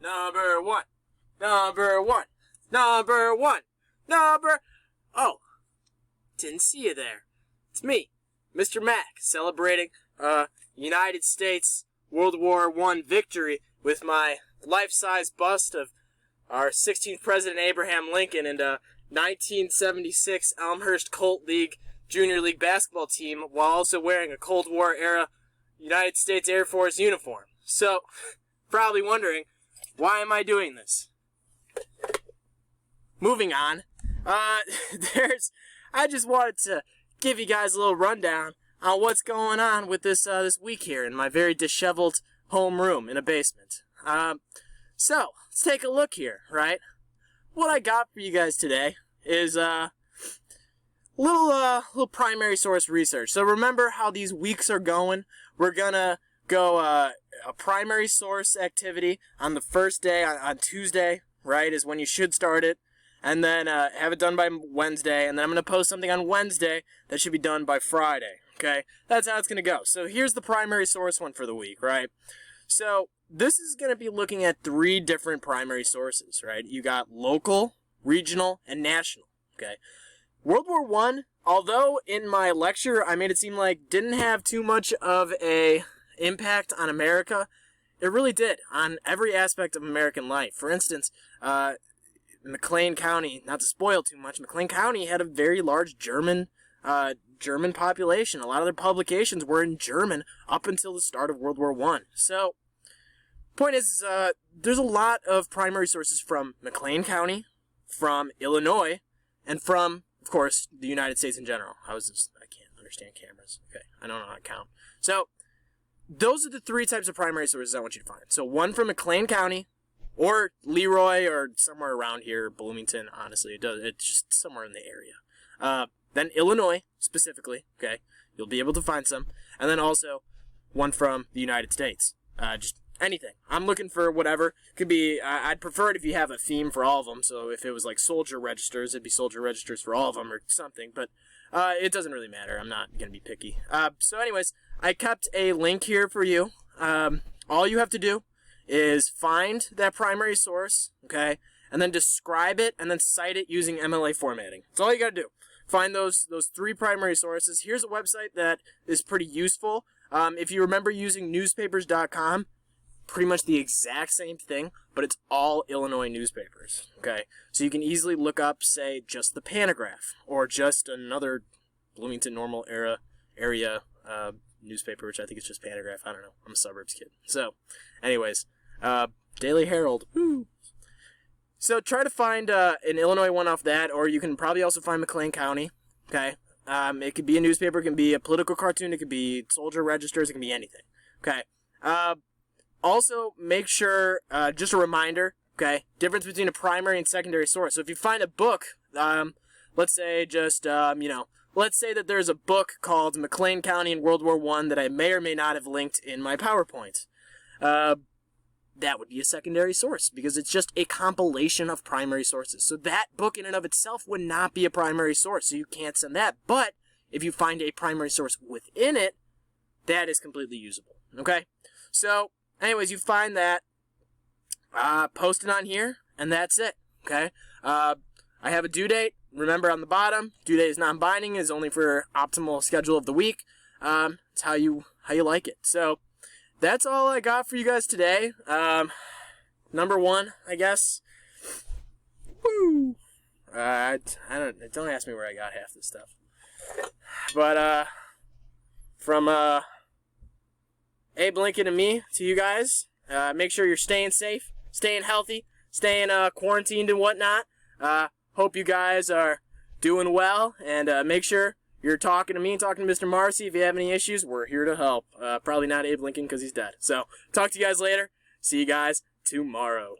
Number one. Number one. Number one. Number... Oh. Didn't see you there. It's me, Mr. Mac, celebrating United States World War I victory with my life-size bust of our 16th President Abraham Lincoln and 1976 Elmhurst Colt League Junior League basketball team while also wearing a Cold War-era United States Air Force uniform. So, probably wondering, why am I doing this? Moving on, I just wanted to give you guys a little rundown on what's going on with this week here in my very disheveled home room in a basement. So, let's take a look here, right? What I got for you guys today is little primary source research. So remember how these weeks are going? We're gonna go a primary source activity on the first day, on Tuesday, right, is when you should start it. And then have it done by Wednesday, and then I'm going to post something on Wednesday that should be done by Friday, okay? That's how it's going to go. So here's the primary source one for the week, right? So this is going to be looking at 3 different primary sources, right? You got local, regional, and national, okay? World War I, although in my lecture I made it seem like didn't have too much of a impact on America, it really did on every aspect of American life. For instance, McLean County, not to spoil too much, McLean County had a very large German population. A lot of their publications were in German up until the start of World War I. So, point is, there's a lot of primary sources from McLean County, from Illinois, and from, of course, the United States in general. I can't understand cameras. Okay, I don't know how to count. So, those are the 3 types of primary sources I want you to find. So, one from McLean County, or Leroy, or somewhere around here, Bloomington, honestly. It's just somewhere in the area. Then Illinois, specifically, okay? You'll be able to find some. And then also one from the United States. Just anything. I'm looking for whatever. Could be, I'd prefer it if you have a theme for all of them. So if it was like soldier registers, it'd be soldier registers for all of them or something. But it doesn't really matter. I'm not going to be picky. So anyways, I kept a link here for you. All you have to do is find that primary source, okay, and then describe it and then cite it using MLA formatting. That's all you gotta do. Find those 3 primary sources. Here's a website that is pretty useful. If you remember using newspapers.com, pretty much the exact same thing, but it's all Illinois newspapers, okay? So you can easily look up, say, just the Pantograph, or just another Bloomington Normal area newspaper, which I think is just Pantograph. I don't know. I'm a suburbs kid. So, anyways, Daily Herald. Woo. So try to find an Illinois one off that, or you can probably also find McLean County. Okay, it could be a newspaper, it can be a political cartoon, it could be soldier registers, it can be anything. Okay. Also, make sure, just a reminder. Okay, difference between a primary and secondary source. So if you find a book, let's say just let's say that there's a book called McLean County in World War I that I may or may not have linked in my PowerPoint. That would be a secondary source because it's just a compilation of primary sources. So that book in and of itself would not be a primary source, so you can't send that. But if you find a primary source within it, that is completely usable. Okay? So, anyways, you find that, post it on here, and that's it. Okay? I have a due date. Remember on the bottom, due date is non-binding, is only for optimal schedule of the week. It's how you like it. So, that's all I got for you guys today. Number 1, I guess. Woo! Don't ask me where I got half this stuff. But, from, Abe Lincoln and me to you guys, make sure you're staying safe, staying healthy, staying, quarantined and whatnot. Hope you guys are doing well, and, make sure you're talking to me, talking to Mr. Marcy. If you have any issues, we're here to help. Probably not Abe Lincoln because he's dead. So, talk to you guys later. See you guys tomorrow.